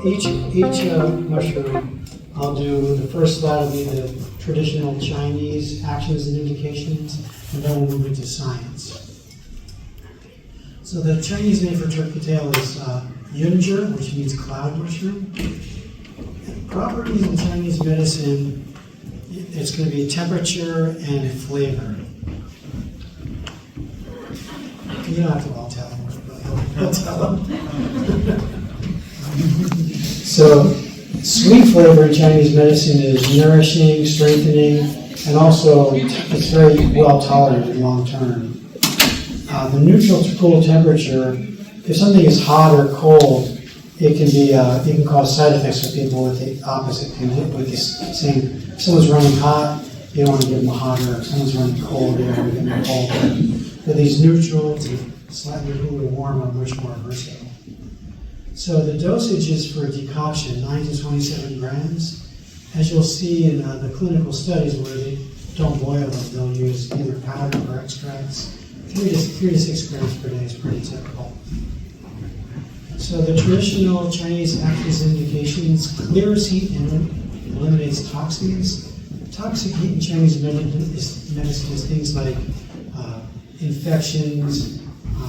each mushroom, I'll do, the first slide will be the traditional Chinese actions and indications, and then we'll move into science. So the Chinese name for turkey tail is yunzhi, which means cloud mushroom. Properties in Chinese medicine, it's going to be temperature and flavor. You don't have to all tell them, but I'll tell them. So, sweet flavor in Chinese medicine is nourishing, strengthening, and also it's very well tolerated long term. The neutral to cool temperature, if something is hot or cold, it can cause side effects for people with the opposite. With this saying, if someone's running hot, you don't want to give them a hotter. If someone's running cold, you don't want to give them a colder. But these neutral to slightly cool or warm are much more versatile. So the dosage is for decoction, 9 to 27 grams. As you'll see in the clinical studies where they don't boil them, they'll use either powder or extracts. 3 to 6 grams per day is pretty typical. So the traditional Chinese actions indications clears heat and eliminates toxins. Toxic heat in Chinese medicine is things like infections,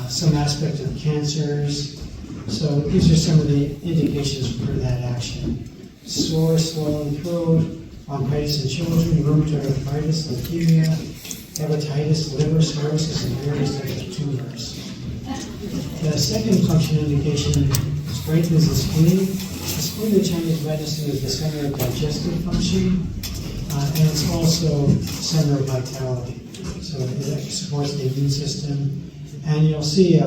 some aspect of cancers. So these are some of the indications for that action. Sore, swollen throat, bronchitis in children, rheumatoid arthritis, leukemia, hepatitis, liver cirrhosis, and various types of tumors. The second function indication strengthens the spleen. The spleen in Chinese medicine is the center of digestive function, and it's also center of vitality. So it supports the immune system. And you'll see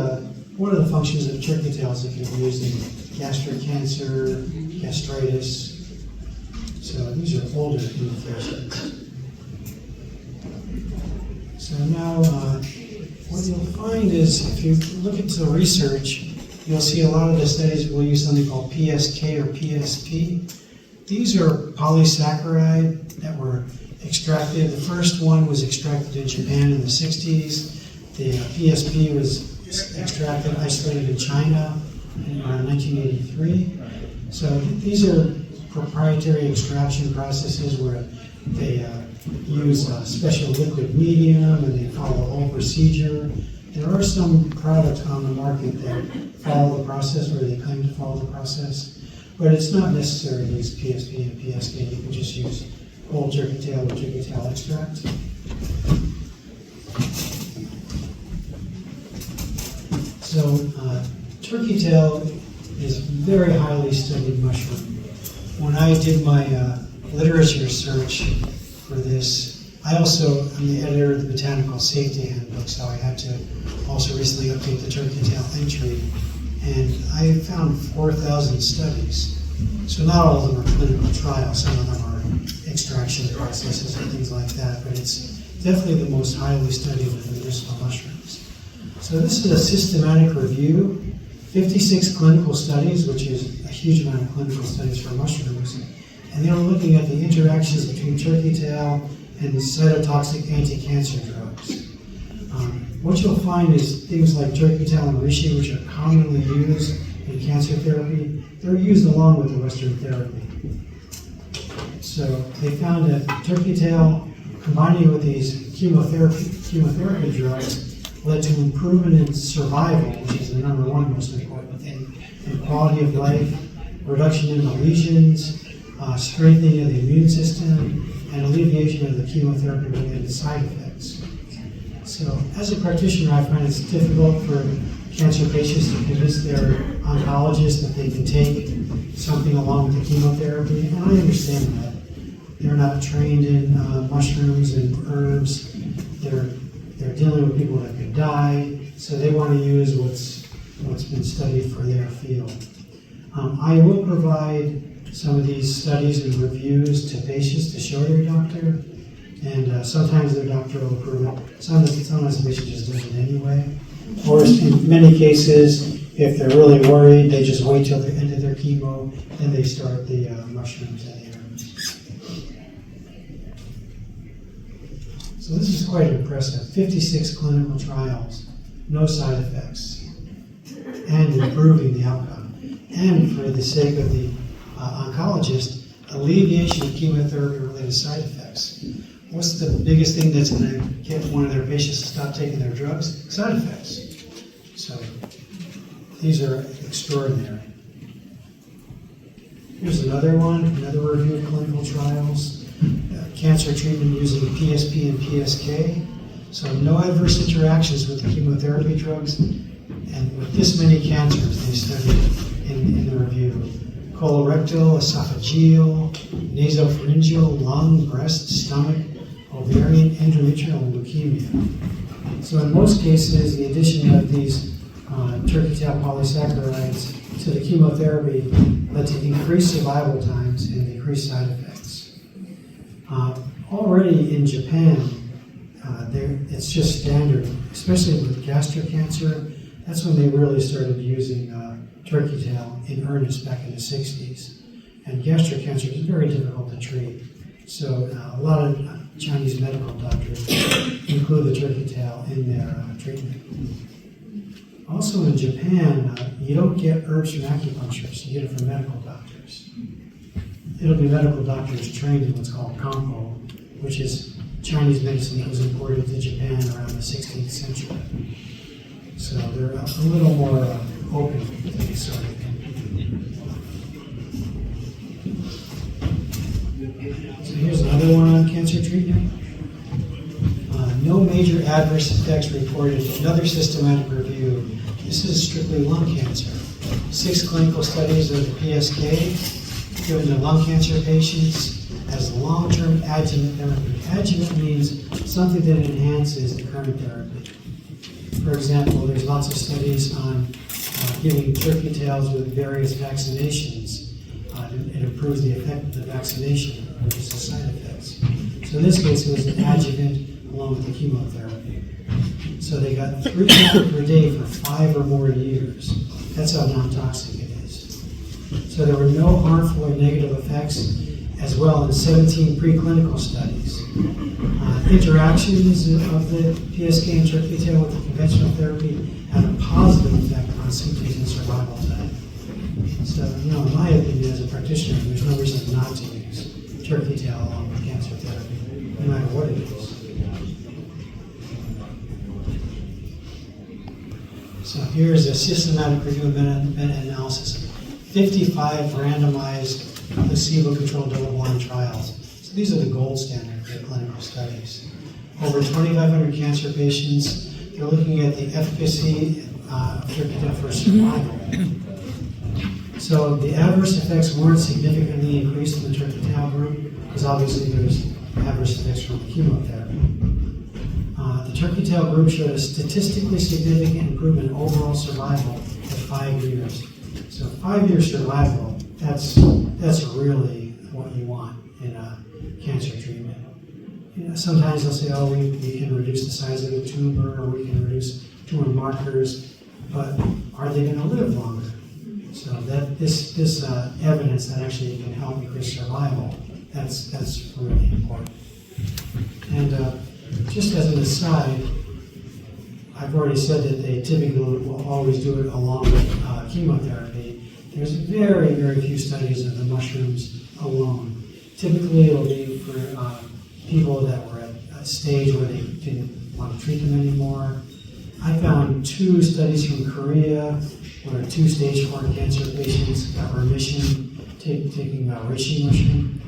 one of the functions of turkey tails that can be used in gastric cancer, gastritis. So these are older indications. So now, what you'll find is if you look into the research, you'll see a lot of the studies will use something called PSK or PSP. These are polysaccharide that were extracted. The first one was extracted in Japan in the 60s. The PSP was extracted, isolated in China in around 1983. So these are proprietary extraction processes where they use a special liquid medium and they follow a whole procedure. There are some products on the market that follow the process or they claim to follow the process, but it's not necessary to use PSP and PSK. You can just use whole turkey tail or turkey tail extract. So turkey tail is a very highly studied mushroom. When I did my literature search for this, I'm the editor of the Botanical Safety Handbook, so I had to also recently update the turkey tail entry, and I found 4,000 studies. So not all of them are clinical trials, some of them are extraction processes and things like that, but it's definitely the most highly studied of medicinal mushrooms. So this is a systematic review, 56 clinical studies, which is a huge amount of clinical studies for mushrooms, and they were looking at the interactions between turkey tail and cytotoxic anti-cancer drugs. What you'll find is things like turkey tail and reishi, which are commonly used in cancer therapy, they're used along with the Western therapy. So they found that turkey tail, combining with these chemotherapy drugs, led to improvement in survival, which is the number one most important thing, and quality of life, reduction in the lesions, strengthening of the immune system, and alleviation of the chemotherapy-related side effects. So, as a practitioner, I find it's difficult for cancer patients to convince their oncologist that they can take something along with the chemotherapy, and I understand that. They're not trained in mushrooms and herbs. They're dealing with people that could die, so they want to use what's been studied for their field. I will provide some of these studies and reviews to patients to show their doctor, and sometimes their doctor will approve it. Sometimes the patient just does it anyway. Or in many cases, if they're really worried, they just wait till the end of their chemo, then they start the mushrooms and the herbs. So this is quite impressive. 56 clinical trials, no side effects, and improving the outcome. And for the sake of the oncologist, alleviation of chemotherapy-related side effects. What's the biggest thing that's going to get one of their patients to stop taking their drugs? Side effects. So these are extraordinary. Here's another one, another review of clinical trials. Cancer treatment using PSP and PSK. So no adverse interactions with the chemotherapy drugs. And with this many cancers they studied in the review. Colorectal, esophageal, nasopharyngeal, lung, breast, stomach, ovarian, endometrial, and leukemia. So in most cases, the addition of these turkey tail polysaccharides to the chemotherapy led to increased survival times and decreased side effects. Already in Japan, it's just standard, especially with gastric cancer. That's when they really started using turkey tail in earnest back in the 60s. And gastric cancer is very difficult to treat. So a lot of Chinese medical doctors include the turkey tail in their treatment. Also in Japan, you don't get herbs from acupuncturists, you get it from medical doctors. It'll be medical doctors trained in what's called Kanpo, which is Chinese medicine that was imported to Japan around the 16th century. So they're a little more open to this sort of thing. So here's another one on cancer treatment. No major adverse effects reported. Another systematic review. This is strictly lung cancer. 6 clinical studies of the PSK given to lung cancer patients as long-term adjuvant therapy. Adjuvant means something that enhances the current therapy. For example, there's lots of studies on giving turkey tails with various vaccinations. It improves the effect of the vaccination, reduces the side effects. So in this case, it was an adjuvant along with the chemotherapy. So they got 3 times per day for 5 or more years. That's how non-toxic it is. So there were no harmful or negative effects, as well in 17 preclinical studies. Interactions of the PSK and turkey tail with the conventional therapy had a positive effect on symptoms and survival time. So, in my opinion, as a practitioner, there's no reason not to use turkey tail along with cancer therapy, no matter what it is. So here's a systematic review of meta-analysis. 55 randomized placebo-controlled double-blind trials. So these are the gold standard for clinical studies. Over 2,500 cancer patients. They're looking at the efficacy of turkey tail for survival. So the adverse effects weren't significantly increased in the turkey tail group, because obviously there's adverse effects from the chemotherapy. The turkey tail group showed a statistically significant improvement in overall survival at 5 years. So 5-year survival, that's really what you want in a cancer treatment. Sometimes they'll say, oh, we can reduce the size of the tumor, or we can reduce tumor markers, but are they going to live longer? So that this evidence that actually can help increase survival, that's really important. And just as an aside, I've already said that they typically will always do it along with chemotherapy. There's very, very few studies of the mushrooms alone. Typically, it'll be for people that were at a stage where they didn't want to treat them anymore. I found 2 studies from Korea where 2 stage 4 cancer patients got remission taking reishi mushroom.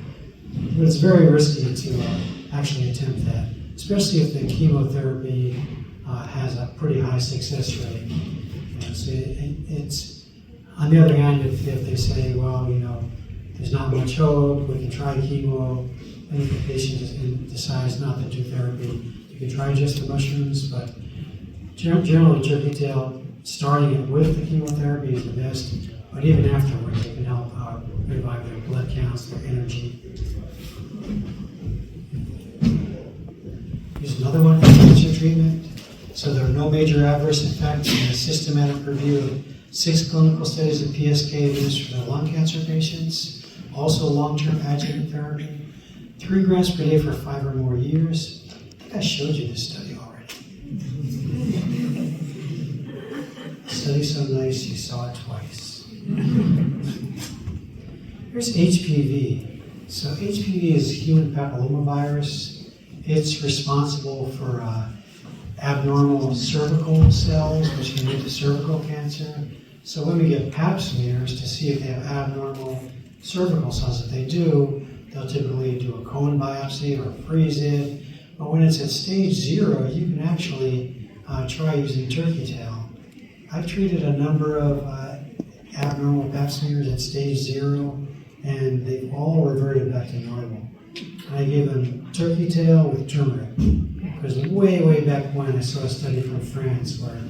But it's very risky to actually attempt that, especially if the chemotherapy has a pretty high success rate. So it's on the other hand, if they say, well, there's not much hope, we can try chemo, and if the patient decides not to do therapy, you can try just the mushrooms, but generally turkey tail, starting it with the chemotherapy is the best, but even afterwards it can help revive their blood counts, their energy. Here's another one for cancer treatment. So there are no major adverse effects in a systematic review of 6 clinical studies of PSK administered to lung cancer patients, also long-term adjuvant therapy, 3 grams per day for 5 or more years. I think I showed you this study already. Study so nice you saw it twice. Here's HPV. So HPV is human papillomavirus. It's responsible for abnormal cervical cells, which can lead to cervical cancer. So women get pap smears to see if they have abnormal cervical cells. If they do, they'll typically do a cone biopsy or freeze it. But when it's at stage 0, you can actually try using turkey tail. I've treated a number of abnormal pap smears at stage 0, and they all reverted back to normal. I gave them turkey tail with turmeric. Because way back when I saw a study from France where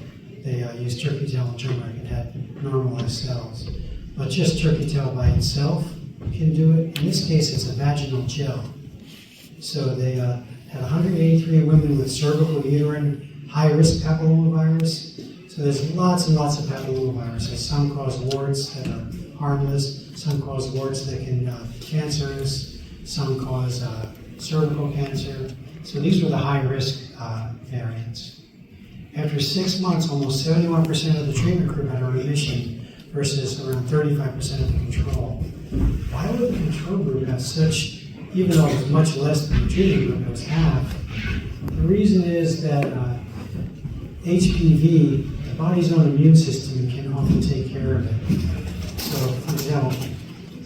they used turkey tail and turmeric and had normalized cells. But just turkey tail by itself can do it. In this case, it's a vaginal gel. So they had 183 women with cervical uterine high-risk papillomavirus. So there's lots and lots of papillomaviruses. Some cause warts that are harmless. Some cause warts that can be cancerous. Some cause cervical cancer. So these were the high-risk variants. After 6 months, almost 71% of the treatment group had a remission versus around 35% of the control. Why would the control group have such, even though it was much less than the treatment group, it was half? The reason is that HPV, the body's own immune system, can often take care of it. So, for example,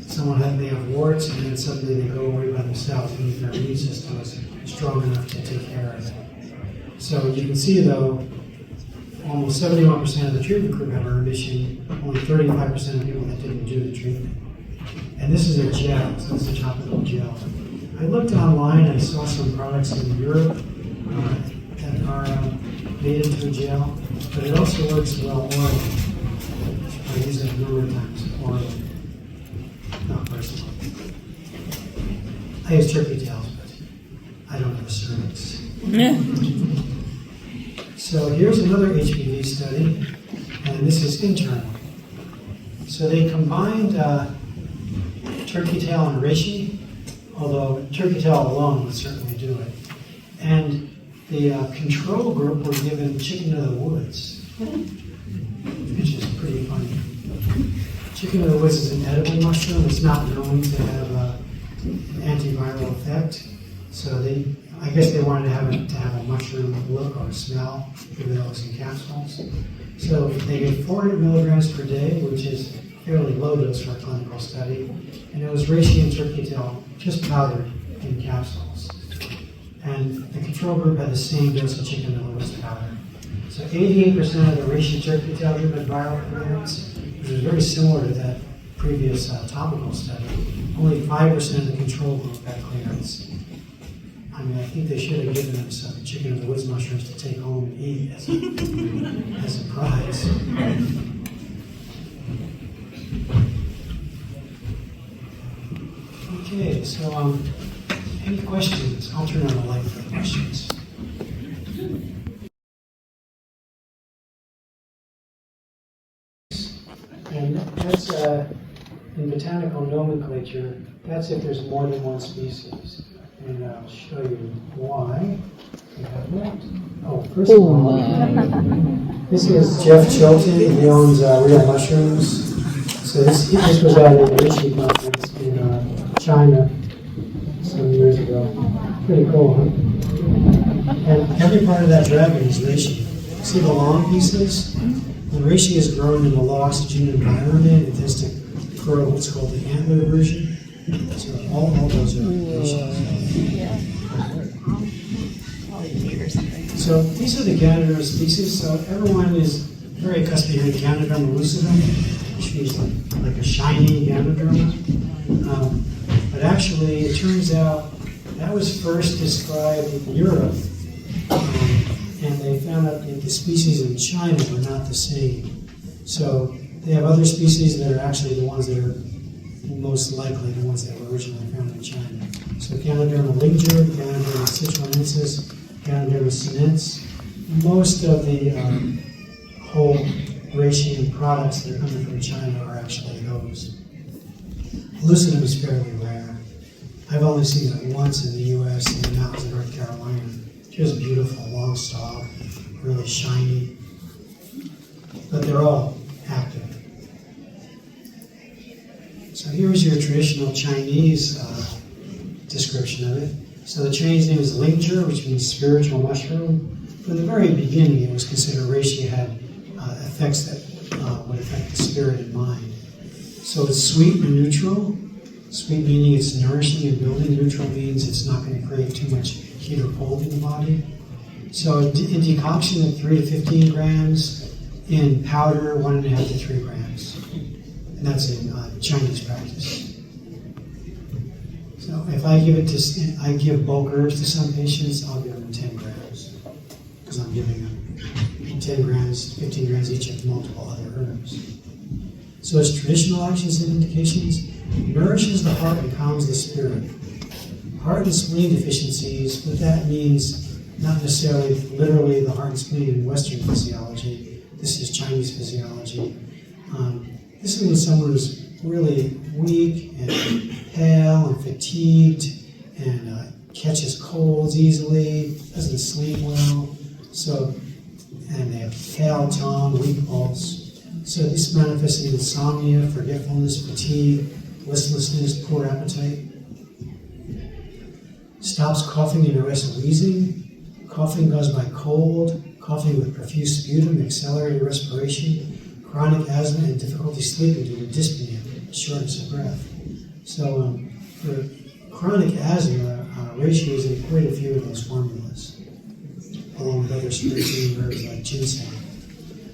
someone may have warts and then suddenly they go away by themselves because their immune system is strong enough to take care of it. So you can see, though, almost 71% of the treatment group have a remission, only 35% of people that didn't do the treatment. And this is a gel, so it's a topical gel. I looked online, I saw some products in Europe that are made into a gel, but it also works well orally. I use it a number of times orally, not personally. I use turkey tails, but I don't have a cervix. So here's another HPV study, and this is internal. So they combined turkey tail and reishi, although turkey tail alone would certainly do it. And the control group were given chicken of the woods, which is pretty funny. Chicken of the woods is an edible mushroom. It's not known to have an antiviral effect. So I guess they wanted to have a mushroom look or smell, even though it was in capsules. So they gave 400 milligrams per day, which is a fairly low dose for a clinical study. And it was reishi and turkey tail, just powdered in capsules. And the control group had the same dose of chicken of the woods powder. So 88% of the reishi turkey tail group had viral clearance, which was very similar to that previous topical study. Only 5% of the control group had clearance. I mean, I think they should have given them some chicken of the woods mushrooms to take home and eat as a prize. Okay, so any questions? I'll turn on the light for questions. And that's in botanical nomenclature, that's if there's more than one species. And I'll show you why we have that. Oh, first of all, this is Jeff Chilton. He owns Real Mushrooms. So this was at a reishi conference in China some years ago. Pretty cool, huh? And every part of that dragon is reishi. See the long pieces? When reishi is grown in a low oxygen environment, it tends to grow what's called the antler version. So all those are reishi. So these are the Ganoderma species. So everyone is very accustomed to hearing Ganoderma lucidum, which means like a shiny Ganoderma. But actually, it turns out that was first described in Europe, and they found out that the species in China were not the same. So they have other species that are actually the ones that are most likely the ones that were originally found in China. So Ganoderma linger, Ganoderma citronensis, Ganoderma sinensis. Most of the whole reishi and products that are coming from China are actually those. Lucidum is fairly rare. I've only seen it once in the U.S. in the mountains of North Carolina. Just beautiful, long stalk, really shiny. But they're all active. So here's your traditional Chinese description of it. So the Chinese name is Lingzhi, which means spiritual mushroom. From the very beginning, it was considered reishi had effects that would affect the spirit and mind. So it's sweet and neutral. Sweet meaning it's nourishing and building. Neutral means it's not going to create too much heat or cold in the body. So in decoction of 3 to 15 grams, in powder 1.5 to 3 grams. And that's in Chinese practice. So if I give bulk herbs to some patients, I'll give them 10 grams. Because I'm giving them 10 grams, 15 grams each of multiple other herbs. So its traditional actions and indications: nourishes the heart and calms the spirit. Heart and spleen deficiencies, what that means, not necessarily literally the heart and spleen in Western physiology. This is Chinese physiology. This is when someone who's really weak and pale and fatigued and catches colds easily, doesn't sleep well, and they have pale tongue, weak pulse. So this manifests in insomnia, forgetfulness, fatigue, listlessness, poor appetite. Stops coughing and arrests wheezing. Coughing caused by cold, coughing with profuse sputum, accelerated respiration, chronic asthma, and difficulty sleeping due to dyspnea, shortness of breath. So for chronic asthma, reishi is in quite a few of those formulas, along with other strengthening herbs like ginseng.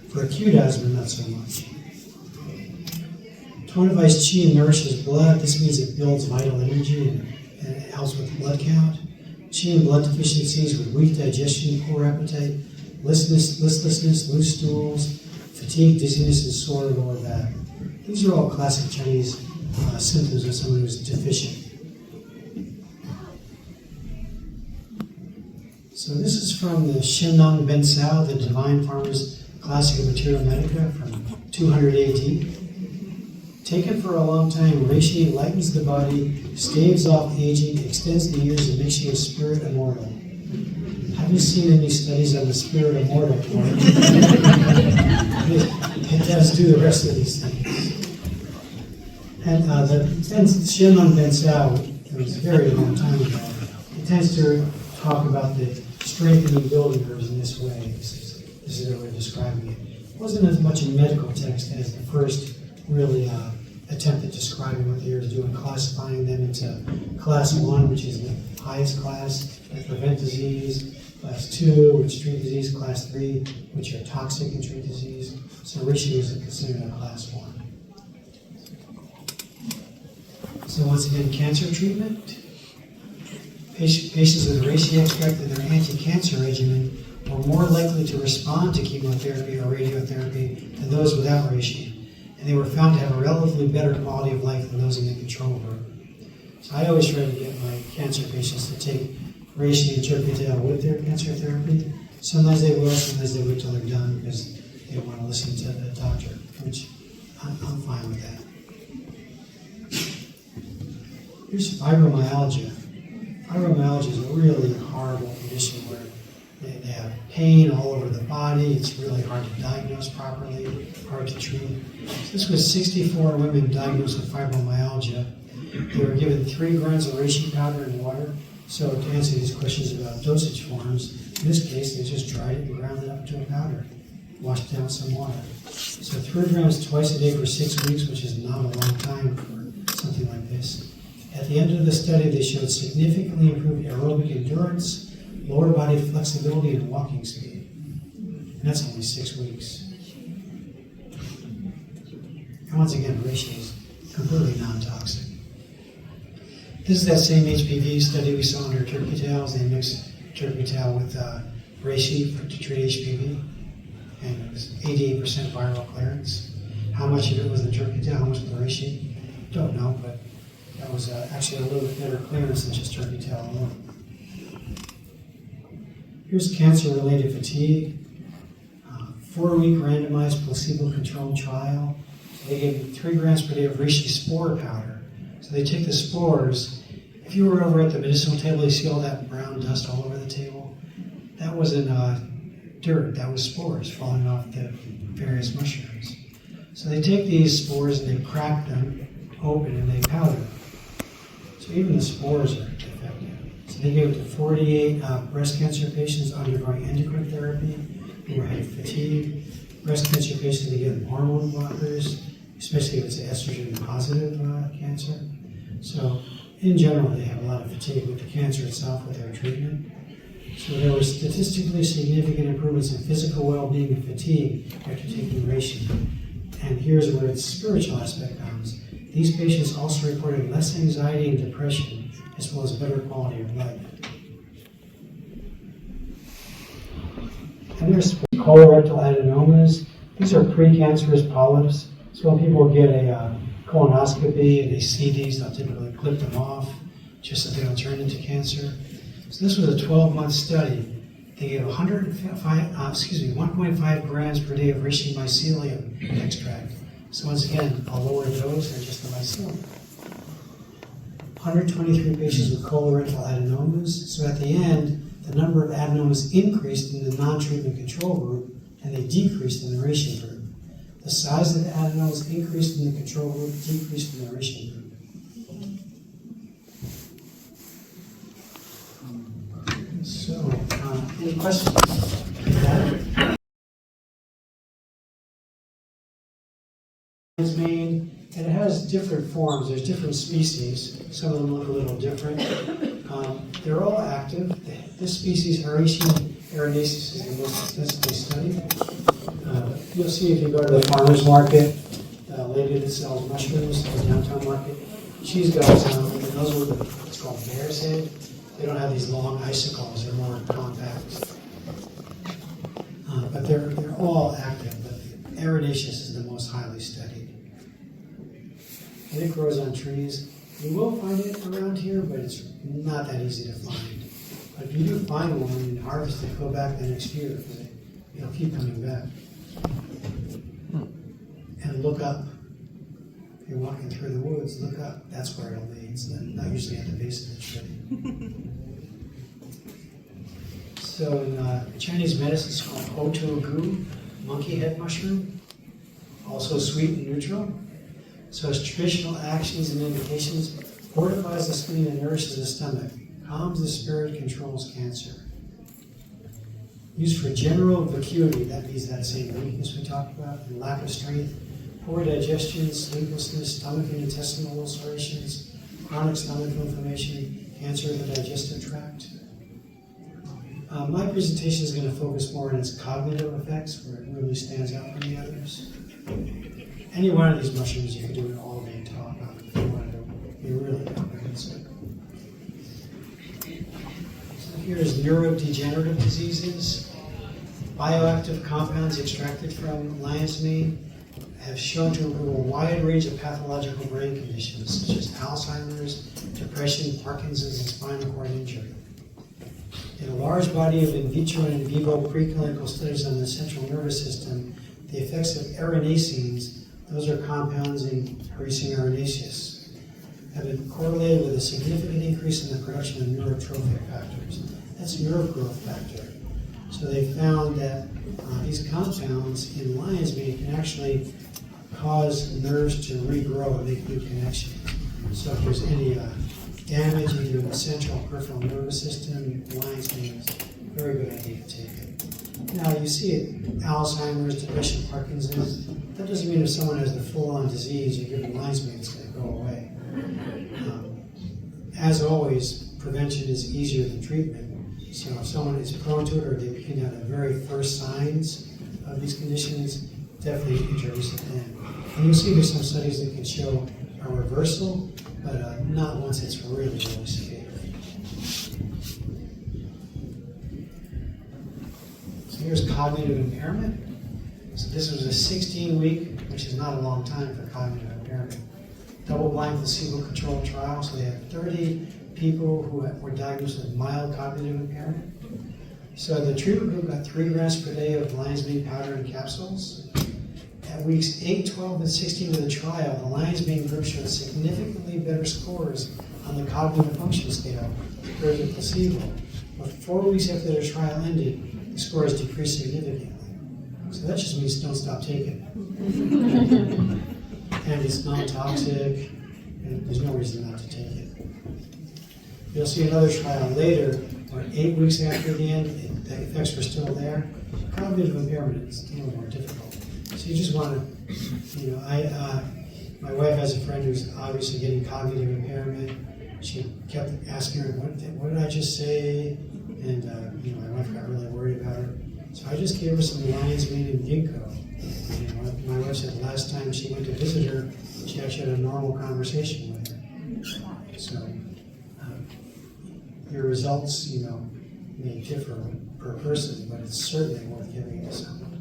For acute asthma, not so much. Tonifies qi and nourishes blood. This means it builds vital energy and it helps with blood count. Qi and blood deficiencies with weak digestion, poor appetite, listlessness, loose stools, fatigue, dizziness, and sore lower back. These are all classic Chinese symptoms of someone who's deficient. So this is from the Shenang Ben Sao, the Divine Farmer's Classic Material Medica from 200 AD. Taken for a long time, reishi lightens the body, staves off aging, extends the years, and makes you a spirit immortal. Have you seen any studies on the spirit immortal part? It does do the rest of these things. And the Shenlong Ben Sao, it was a very long time ago, it tends to talk about the strengthening building herbs in this way. This is their way of describing it. It wasn't as much a medical text as the first really attempt at describing what the herbs do and classifying them into class 1, which is the highest class, that prevent disease, class 2, which treat disease, class 3, which are toxic and treat disease. So reishi is considered a class 1. So once again, cancer treatment. Patients with reishi extract in their anti-cancer regimen were more likely to respond to chemotherapy or radiotherapy than those without reishi. And they were found to have a relatively better quality of life than those in the control group. So I always try to get my cancer patients to take reishi and turkey-tail with their cancer therapy. Sometimes they will, sometimes they wait till they're done because they don't want to listen to the doctor, which I'm fine with that. Here's fibromyalgia. Fibromyalgia is a really horrible condition where they have pain all over the body. It's really hard to diagnose properly, hard to treat. This was 64 women diagnosed with fibromyalgia. They were given 3 grams of reishi powder and water. So to answer these questions about dosage forms, in this case, they just dried it and ground it up into a powder, washed it down with some water. So 3 grams twice a day for 6 weeks, which is not a long time for something like this. At the end of the study, they showed significantly improved aerobic endurance, lower body flexibility, and walking speed. And that's only 6 weeks. And once again, reishi is completely non-toxic. This is that same HPV study we saw under turkey tails. They mixed turkey tail with reishi to treat HPV, and it was 88% viral clearance. How much of it was the turkey tail? How much was the reishi? Don't know, but that was actually a little bit better clearance than just turkey tail alone. Here's cancer-related fatigue. 4-week randomized placebo-controlled trial. They gave 3 grams per day of reishi spore powder. So they take the spores. If you were over at the medicinal table, you see all that brown dust all over the table? That wasn't dirt, that was spores falling off the various mushrooms. So they take these spores and they crack them, open and they powder. So even the spores are effective. So they gave it to 48 breast cancer patients undergoing endocrine therapy who had fatigue. Breast cancer patients, they give them hormone blockers, especially if it's estrogen positive cancer. So in general, they have a lot of fatigue with the cancer itself with their treatment. So there were statistically significant improvements in physical well-being and fatigue after taking reishi. And here's where its spiritual aspect comes. These patients also reported less anxiety and depression, as well as better quality of life. And there's colorectal adenomas. These are precancerous polyps. So when people get a colonoscopy and they see these, they'll typically clip them off just so they don't turn into cancer. So this was a 12-month study. They gave 1.5 grams per day of reishi mycelium extract. So once again, a lower dose than just the mycelium. 123 patients with colorectal adenomas. So at the end, the number of adenomas increased in the non-treatment control group, and they decreased in the reishi group. The size of the adenomas increased in the control group, decreased in the reishi group. So, any questions? And it has different forms. There's different species. Some of them look a little different. They're all active. This species, reishi erinaceus, is the most extensively studied. You'll see if you go to the farmer's market, the lady that sells mushrooms at the downtown market, she's got some, and those are what's called bear's head. They don't have these long icicles, they're more compact. But they're all active, but erinaceus is the most highly studied. And it grows on trees. You will find it around here, but it's not that easy to find. But if you do find one and harvest it, go back the next year, because it'll keep coming back. And look up. If you're walking through the woods, look up. That's where it'll be. It's not usually at the base of the tree. So in Chinese medicine, it's called otogu, monkey head mushroom. Also sweet and neutral. So its traditional actions and indications: fortifies the spleen and nourishes the stomach, calms the spirit, controls cancer. Used for general vacuity, that means that same weakness we talked about, and lack of strength, poor digestion, sleeplessness, stomach and intestinal ulcerations, chronic stomach inflammation, cancer of the digestive tract. My presentation is going to focus more on its cognitive effects, where it really stands out from the others. Any one of these mushrooms, you can do an all-day talk on if you want to be really comprehensive. So here's neurodegenerative diseases. Bioactive compounds extracted from lion's mane have shown to improve a wide range of pathological brain conditions, such as Alzheimer's, depression, Parkinson's, and spinal cord injury. In a large body of in vitro and in vivo preclinical studies on the central nervous system, the effects of erinacines, those are compounds in Reishi erinaceus, have been correlated with a significant increase in the production of neurotrophic factors. That's nerve growth factor. So they found that these compounds in lion's mane can actually cause nerves to regrow and make new connections. So if there's any damage either in the central or peripheral nervous system, lion's mane is a very good idea to take it. Now you see it, Alzheimer's, depression, Parkinson's. That doesn't mean if someone has the full-on disease, you give them lion's mane, it's going to go away. As always, prevention is easier than treatment. So if someone is prone to it or they begin to have the very first signs of these conditions, definitely introduce it then. And you'll see there's some studies that can show a reversal, but not once it's really, really severe. So here's cognitive impairment. So this was a 16-week, which is not a long time for cognitive impairment, double-blind placebo-controlled trial. So they had 30 people who were diagnosed with mild cognitive impairment. So the treatment group got 3 grams per day of lion's mane powder and capsules. At weeks 8, 12, and 16 of the trial, the lion's mane group showed significantly better scores on the cognitive function scale compared to placebo. But 4 weeks after the trial ended, the scores decreased significantly. So that just means don't stop taking it. And it's non-toxic, there's no reason not to take it. You'll see another trial later, where 8 weeks after the end, the effects were still there. Cognitive impairment is a little more difficult. So you just want to, my wife has a friend who's obviously getting cognitive impairment. She kept asking her, what did I just say? And my wife got really worried about her. So I just gave her some lion's mane and ginkgo. My wife said the last time she went to visit her, she actually had a normal conversation with her. So your results, may differ per person, but it's certainly worth giving it to someone.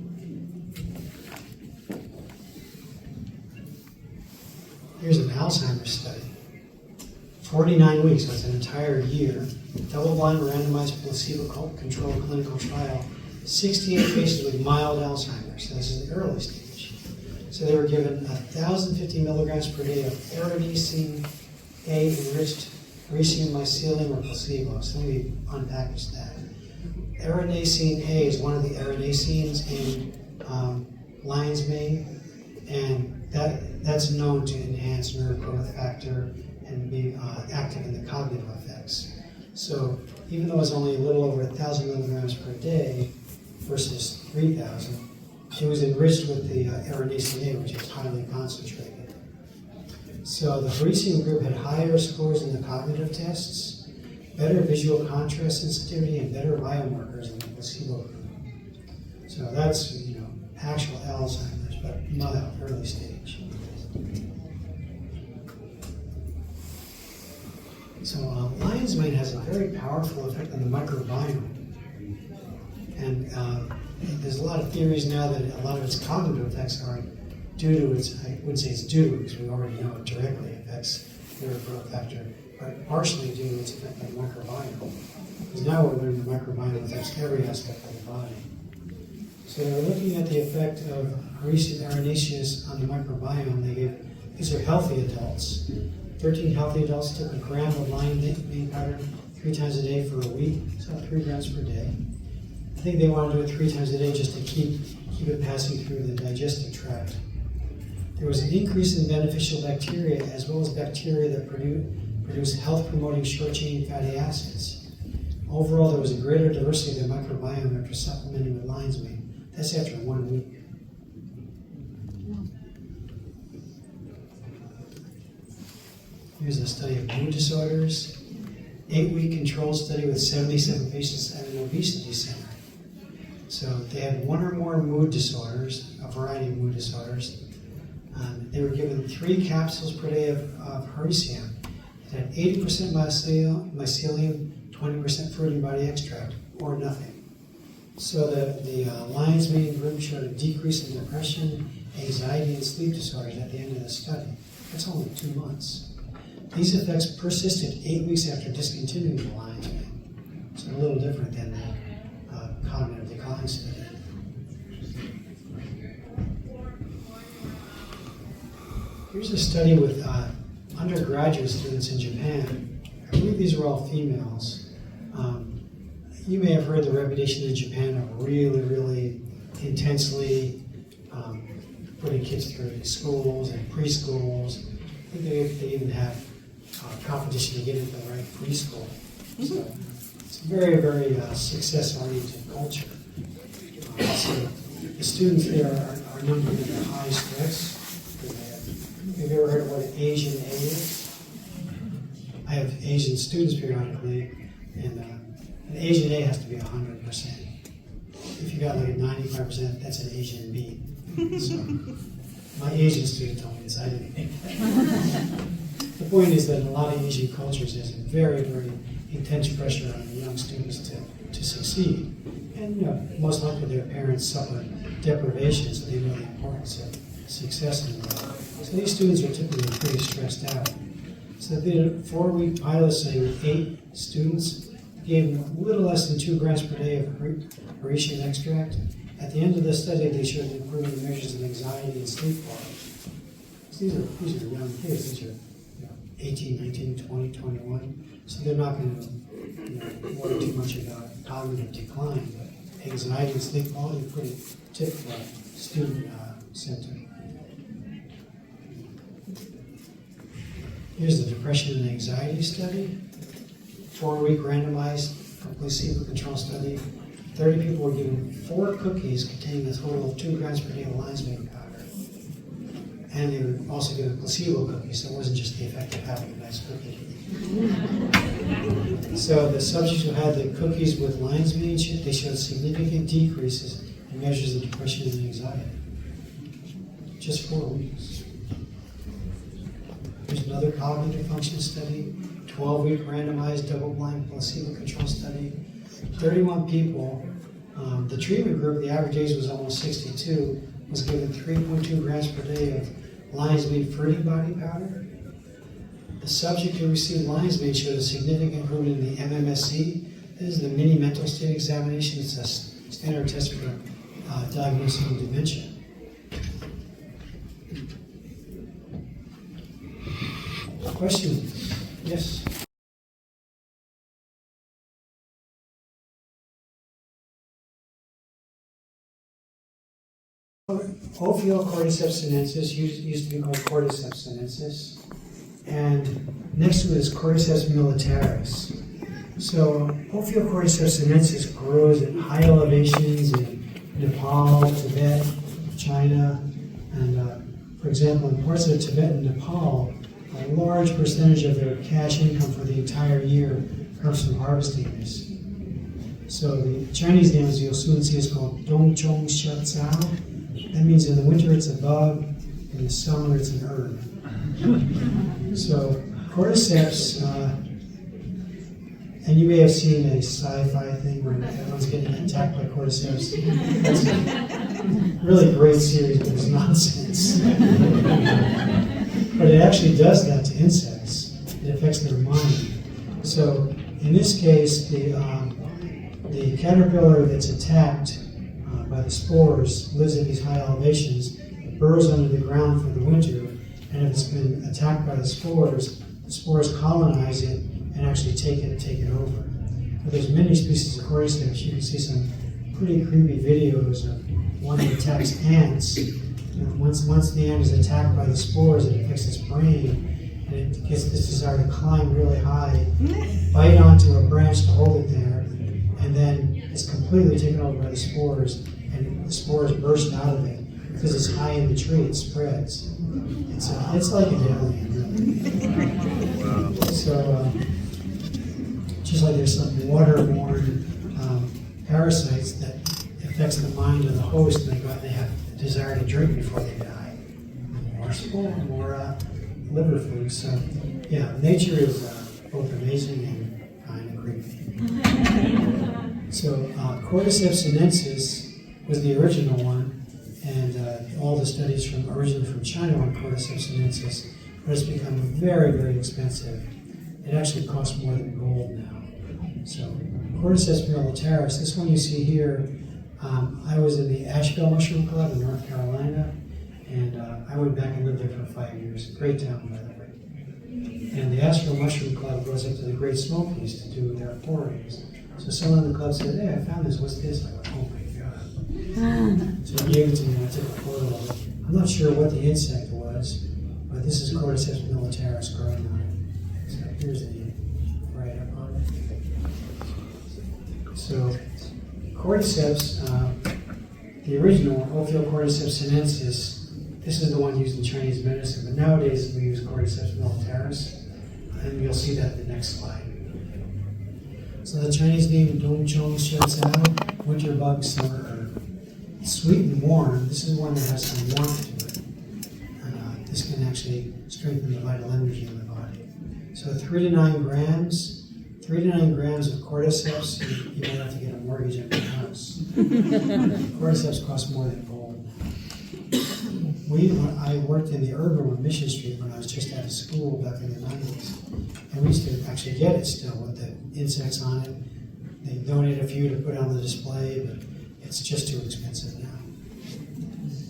Here's an Alzheimer's study. 49 weeks, that's an entire year, double-blind randomized placebo-controlled clinical trial, 68 patients with mild Alzheimer's. So this is the early stage. So they were given 1,050 milligrams per day of aranacine A enriched reishi and mycelium or placebo. So let me unpackage that. Aranacine A is one of the aranacines in lion's mane, and that's known to enhance nerve growth factor and be active in the cognitive effects. So even though it's only a little over 1,000 milligrams per day versus 3,000, it was enriched with the aranacine A, which is highly concentrated. So the Parisian group had higher scores in the cognitive tests, better visual contrast sensitivity, and better biomarkers than the placebo group. So that's, actual Alzheimer's, but mild, early stage. So lion's mane has a very powerful effect on the microbiome. And there's a lot of theories now that a lot of its cognitive effects are due to its, I wouldn't say it's due to it because we already know it directly affects nerve growth factor, but partially due to its effect on the microbiome. Because now we're learning the microbiome affects every aspect of the body. So they're looking at the effect of Parisian aranaceous on the microbiome. These are healthy adults. 13 healthy adults took a gram of lion's mane powder 3 times a day for a week, so 3 grams per day. I think they want to do it 3 times a day just to keep it passing through the digestive tract. There was an increase in beneficial bacteria as well as bacteria that produce health-promoting short-chain fatty acids. Overall, there was a greater diversity of the microbiome after supplementing with lion's mane. That's after 1 week. Here's a study of mood disorders. 8-week controlled study with 77 patients at an obesity center. So they had 1 or more mood disorders, a variety of mood disorders. They were given 3 capsules per day of Parisium. It had 80% mycelium, 20% fruity body extract, or nothing. So the lion's mane group showed a decrease in depression, anxiety, and sleep disorders at the end of the study. That's only 2 months. These effects persisted 8 weeks after discontinuing the lion's mane. So a little different than the cognitive decline study. Here's a study with undergraduate students in Japan. I believe these were all females. You may have heard the reputation in Japan of really, really intensely putting kids through schools and preschools. I think they even have competition to get into the right preschool. So it's a very, very success-oriented culture. So the students there are numbered under high stress. Have you ever heard of what an Asian A is? I have Asian students periodically, and an Asian A has to be 100%. If you got like a 95%, that's an Asian B. So my Asian student told me this, I didn't think that. The point is that in a lot of Asian cultures, there's a very, very intense pressure on the young students to succeed. And most likely their parents suffer deprivation, so they know the importance of success in life. So these students are typically pretty stressed out. So they did a 4-week pilot study with 8 students, gave them a little less than 2 grams per day of reishi extract. At the end of the study, they showed improvement in measures of anxiety and sleep quality. So these are young kids. These are 18, 19, 20, 21. So they're not going to worry too much about cognitive decline. But anxiety and sleep quality are pretty typical student symptom. Here's the depression and anxiety study. 4-week randomized placebo-controlled study. 30 people were given 4 cookies containing a total of 2 grams per day of lion's mane powder. And they were also given placebo cookies, so it wasn't just the effect of having a nice cookie. So the subjects who had the cookies with lion's mane, they showed significant decreases in measures of depression and anxiety. Just 4 weeks. There's another cognitive function study, 12-week randomized double-blind placebo-controlled study. 31 people. The treatment group, the average age was almost 62, was given 3.2 grams per day of lion's mane fruiting body powder. The subject who received lion's mane showed a significant improvement in the MMSE. This is the mini mental state examination. It's a standard test for diagnosing dementia. Question? Yes? Ophioccordyceps sinensis used to be called Cordyceps sinensis, and next to it is Cordyceps militaris. So Ophioccordyceps sinensis grows at high elevations in Nepal, Tibet, China, and for example, in parts of Tibet and Nepal, a large percentage of their cash income for the entire year comes from harvesting this. So the Chinese name, as you'll soon see, is called Dongchong Xiaocao. That means in the winter it's a bug, in the summer it's an herb. So cordyceps, and you may have seen a sci-fi thing where everyone's getting attacked by cordyceps. That's a really great series, but it's nonsense. But it actually does that to insects. It affects their mind. So in this case, the caterpillar that's attacked by the spores lives at these high elevations. It burrows under the ground for the winter, and if it's been attacked by the spores colonize it and actually take it over. But there's many species of cordyceps. You can see some pretty creepy videos of one that attacks ants. Once the ant is attacked by the spores, it affects its brain, and it gets this desire to climb really high, bite onto a branch to hold it there, and then it's completely taken over by the spores, and the spores burst out of it. Because it's high in the tree, it spreads. It's like a alien, really. So, just like there's some waterborne parasites that affects the mind of the host, and they have a desire to drink before they die. More spore, more liver food. So, yeah, nature is both amazing and kind of creepy. So, Cordyceps sinensis was the original one, and all the studies originally from China on Cordyceps sinensis, but it's become very, very expensive. It actually costs more than gold now. So, Cordyceps militaris, this one you see here, I was in the Asheville Mushroom Club in North Carolina, and I went back and lived there for 5 years. Great town, by the way. And the Asheville Mushroom Club goes up to the Great Smokies to do their forays. So someone in the club said, "Hey, I found this. What's this?" I went, "Oh my God." So he gave it to me and I took a photo of it. I'm not sure what the insect was, but this is Cordyceps militaris growing on it. So here's the write-up on it. So Cordyceps, the original one, Ophioccordyceps sinensis, this is the one used in Chinese medicine, but nowadays we use Cordyceps militaris, and you'll see that in the next slide. So the Chinese name, Dongchong Xiaocao, winter bug, summer herb. Sweet and warm. This is one that has some warmth to it. And this can actually strengthen the vital energy in the body. So 3 to 9 grams. 3 to 9 grams of cordyceps, you might have to get a mortgage on your house. Cordyceps cost more than gold. I worked in the urban on Mission Street when I was just out of school back in the 90s. And we used to actually get it still with the insects on it. They donate a few to put on the display, but it's just too expensive now.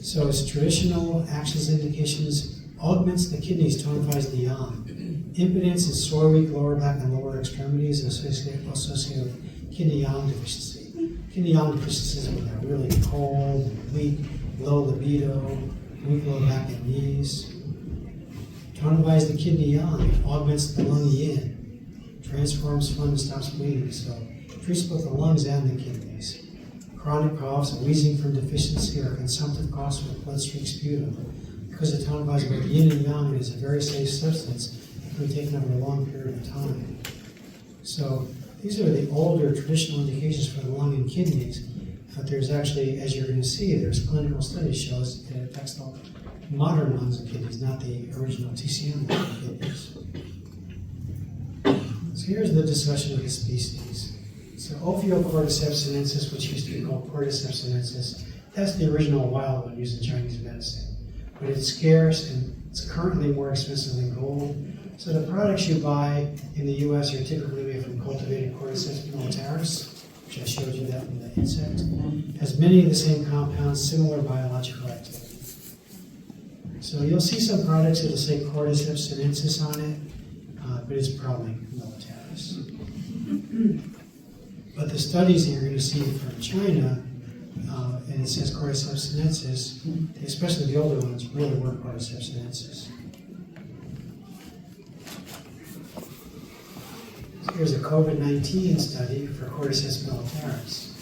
So its traditional actions indications: augments the kidneys, tonifies the yang. Impotence is sore, weak lower back and lower extremities associated with kidney yang deficiency. Kidney yang deficiency is when they're really cold, weak, low libido, weak lower back and knees. tonifies the kidney yang, augments the lung yin, transforms phlegm and stops bleeding. So it treats both the lungs and the kidneys. Chronic coughs, wheezing from deficiency, or consumptive coughs with bloodstream sputum. Because it tonifies both yin and yang, it is a very safe substance that can be taken over a long period of time. So these are the older traditional indications for the lung and kidneys, but there's actually, as you're going to see, there's clinical studies shows that it affects the modern lungs and kidneys, not the original TCM lung and kidneys. So here's the discussion of the species. So Ophiocordyceps sinensis, which used to be called Cordyceps sinensis, that's the original wild one used in Chinese medicine. But it's scarce and it's currently more expensive than gold. So the products you buy in the US are typically made from cultivated Cordyceps militaris, which I showed you that in the insect. Has many of the same compounds, similar biological activity. So you'll see some products that'll say Cordyceps sinensis on it, but it's probably militaris. But the studies that you're going to see from China, and it says Cordyceps sinensis, especially the older ones, really were Cordyceps sinensis. So here's a COVID-19 study for Cordyceps militaris.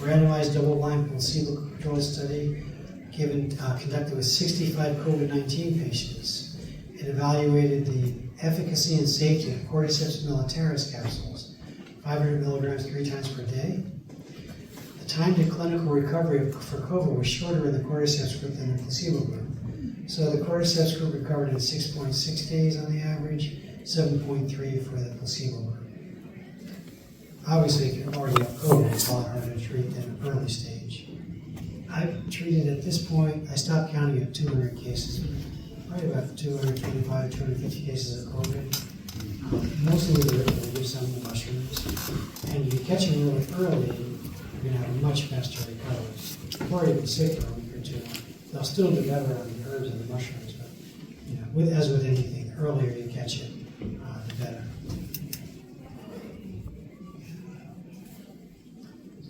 Randomized double-blind placebo-controlled study conducted with 65 COVID-19 patients. It evaluated the efficacy and safety of Cordyceps militaris capsules, 500 milligrams 3 times per day. The time to clinical recovery for COVID was shorter in the Cordyceps group than the placebo group. So the Cordyceps group recovered in 6.6 days on the average, 7.3 for the placebo group. Obviously, if you're already have COVID, it's a lot harder to treat than an early stage. I've treated at this point, I stopped counting at 200 cases, probably about 225, 250 cases of COVID. Mostly with the liver, some of the mushrooms. And if you catch them really early, you're going to have a much faster recovery. Or even sick for a week or two. They'll still do better on the herbs and the mushrooms, but as with anything, the earlier you catch it, the better.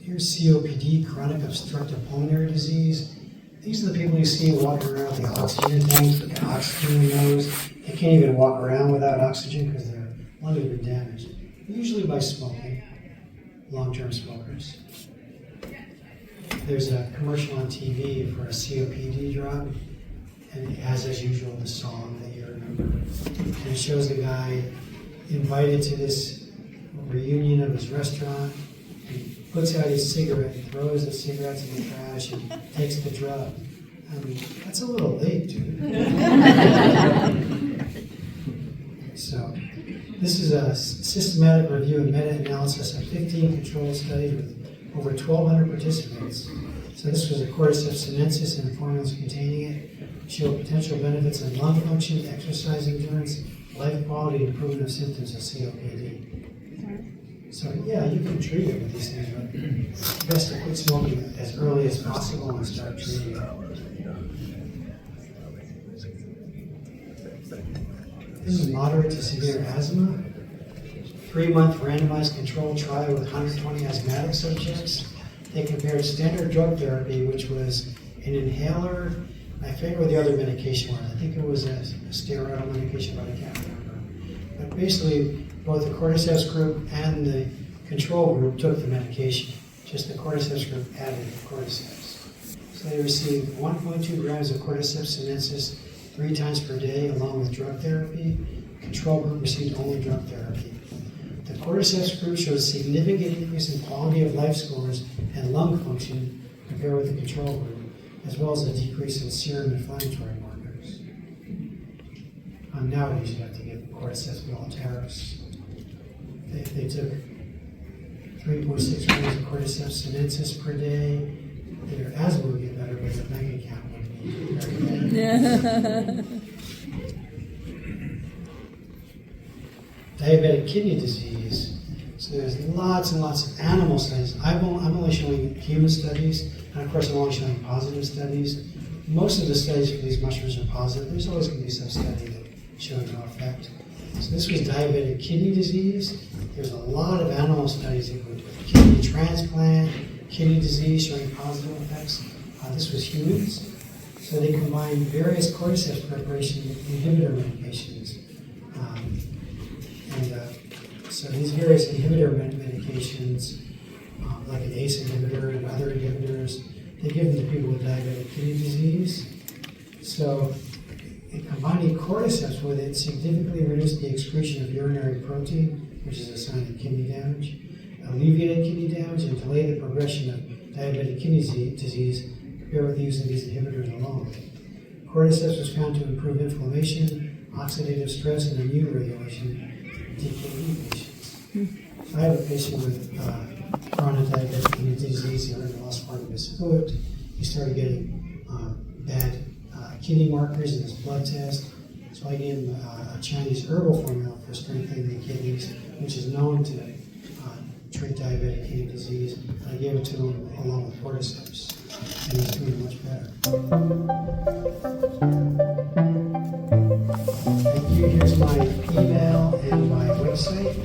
Here's COPD, chronic obstructive pulmonary disease. These are the people you see walking around with the oxygen tanks, with the oxygen in their nose. They can't even walk around without oxygen because their lungs have been damaged. Usually by smoking, long-term smokers. There's a commercial on TV for a COPD drug, and it has, as usual, the song that you remember. And it shows the guy invited to this reunion of his restaurant. He puts out his cigarette, he throws the cigarettes in the trash, and takes the drug. I mean, that's a little late, dude. So, this is a systematic review and meta-analysis of 15 controlled studies with over 1,200 participants. So this was a Cordyceps sinensis and the formulas containing it. Show potential benefits in lung function, exercise endurance, life quality, and improvement of symptoms of COPD. So yeah, you can treat it with these things, but it's best to quit smoking as early as possible and start treating it. This is moderate to severe asthma. 3-month randomized controlled trial with 120 asthmatic subjects. They compared standard drug therapy, which was an inhaler. I forget what the other medication was. I think it was a steroidal medication, but I can't remember. But basically, both the Cordyceps group and the control group took the medication. Just the Cordyceps group added the Cordyceps. So they received 1.2 grams of Cordyceps sinensis 3 times per day, along with drug therapy. The control group received only drug therapy. The Cordyceps group showed a significant increase in quality of life scores and lung function compared with the control group, as well as a decrease in serum inflammatory markers. Nowadays, you have to give Cordyceps militaris. They took 3.6 grams of Cordyceps sinensis per day. Their asthma would get better, but their bank account would be very bad. Diabetic kidney disease. So there's lots and lots of animal studies. I'm only showing human studies, and of course I'm only showing positive studies. Most of the studies for these mushrooms are positive. There's always going to be some study that shows no effect. So this was diabetic kidney disease. There's a lot of animal studies that would kidney transplant, kidney disease showing positive effects. This was humans. So So they combine various cordyceps preparation inhibitor medications. So these various inhibitor medications, like an ACE inhibitor and other inhibitors, they give them to people with diabetic kidney disease. So combining cordyceps with it significantly reduced the excretion of urinary protein, which is a sign of kidney damage, alleviated kidney damage, and delayed the progression of diabetic kidney disease compared with the use of these inhibitors alone. Cordyceps was found to improve inflammation, oxidative stress, and immune regulation in DKD patients. I have a patient with chronic diabetic kidney disease. He already lost part of his foot. He started getting bad kidney markers in his blood test. So I gave him a Chinese herbal formula for strengthening the kidneys, which is known to treat diabetic kidney disease. I gave it to him along with cordyceps, and he's doing much better. Thank you. Here's my email and my website.